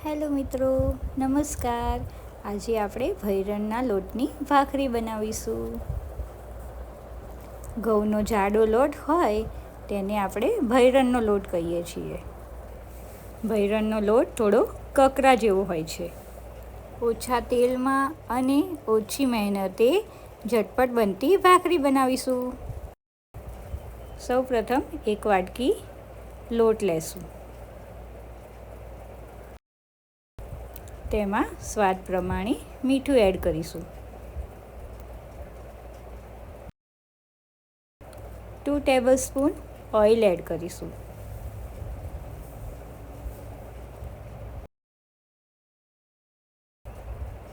Hello મિત્રો, નમસ્કાર. આજે આપણે ભૈરણના લોટની ભાખરી બનાવીશું. ઘઉંનો જાડો લોટ હોય તેને આપણે ભૈરણનો લોટ કહીએ છીએ. ભૈરણનો લોટ થોડો કકરા જેવો હોય છે. ઓછા તેલમાં અને ઓછી મહેનતે ઝટપટ બનતી ભાખરી બનાવીશું. સૌપ્રથમ એક વાટકી લોટ લેશું. તેમાં સ્વાદ પ્રમાણે મીઠું એડ કરીશું. 2 ટેબલસ્પૂન ઓઇલ એડ કરીશું.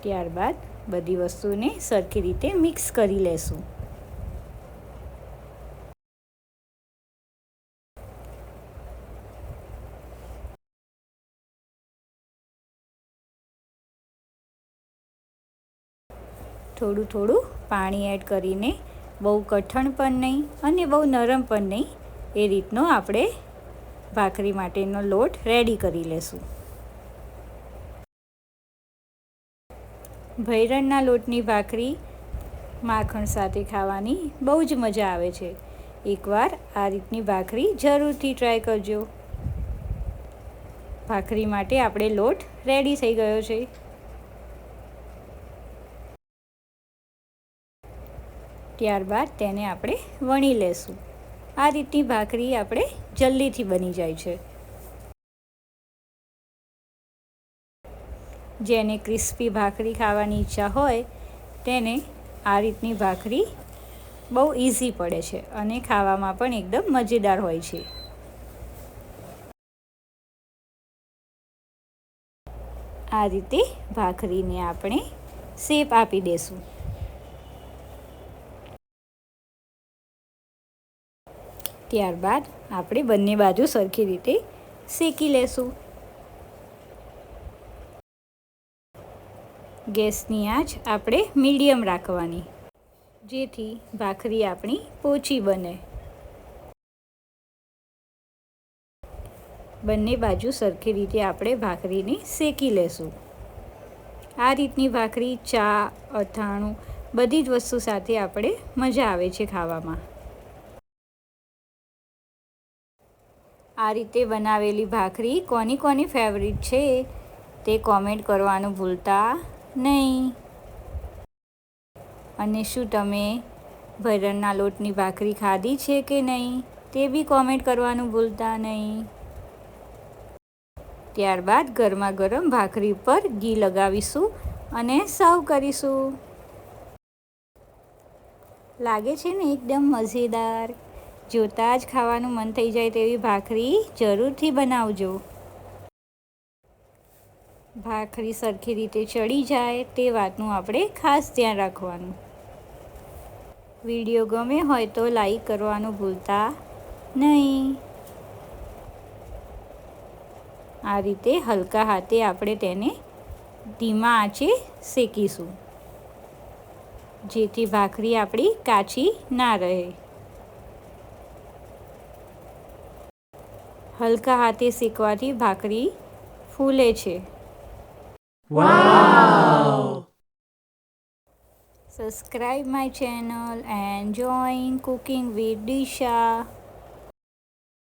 ત્યારબાદ બધી વસ્તુને સરખી રીતે મિક્સ કરી લેશું. થોડું થોડું પાણી એડ કરીને, બહુ કઠણ પણ નહીં અને બહુ નરમ પણ નહીં, એ રીતનો આપણે ભાખરી માટેનો લોટ રેડી કરી લેશું. ભૈરણના લોટની ભાખરી માખણ સાથે ખાવાની બહુ જ મજા આવે છે. એકવાર આ રીતની ભાખરી જરૂરથી ટ્રાય કરજો. ભાખરી માટે આપણે લોટ રેડી થઈ ગયો છે. ત્યારબાદ તેને આપણે વણી લેશું. આ રીતની ભાખરી આપણે જલ્દીથી બની જાય છે. જેને ક્રિસ્પી ભાખરી ખાવાની ઈચ્છા હોય તેને આ રીતની ભાખરી બહુ ઇઝી પડે છે અને ખાવામાં પણ એકદમ મજેદાર હોય છે. આ રીતે ભાખરીને આપણે શેપ આપી દઈશું. ત્યારબાદ આપણે બંને બાજુ સરખી રીતે શેકી લેશું. ગેસની આંચ આપણે મીડિયમ રાખવાની, જેથી ભાખરી આપણી પોચી બને. બંને બાજુ સરખી રીતે આપણે ભાખરીને શેકી લેશું. આ રીતની ભાખરી ચા, અથાણું બધી જ વસ્તુ સાથે આપણે મજા આવે છે ખાવામાં. આ રીતે બનાવેલી ભાખરી કોની કોની ફેવરિટ છે તે કોમેન્ટ કરવાનું ભૂલતા નહીં. અને શું તમે ભૈરણના લોટની ભાખરી ખાધી છે કે નહીં તે બી કોમેન્ટ કરવાનું ભૂલતા નહીં. ત્યારબાદ ગરમા ગરમ ભાખરી પર ઘી લગાવીશું અને સર્વ કરીશું. લાગે છે ને એકદમ મજેદાર. જોતાં જ ખાવાનું મન થઈ જાય તેવી ભાખરી જરૂરથી બનાવજો. ભાખરી સરખી રીતે ચડી જાય તે વાતનું આપણે ખાસ ધ્યાન રાખવાનું. વિડીયો ગમે હોય તો લાઈક કરવાનું ભૂલતા નહીં. આ રીતે હલકા હાથે આપણે તેને ધીમા આંચે શેકીશું, જેથી ભાખરી આપણી કાચી ના રહે. હલકા હાથે શેકવાથી ભાખરી ફૂલે છે. વાવ! Subscribe my channel and join Cooking with Disha.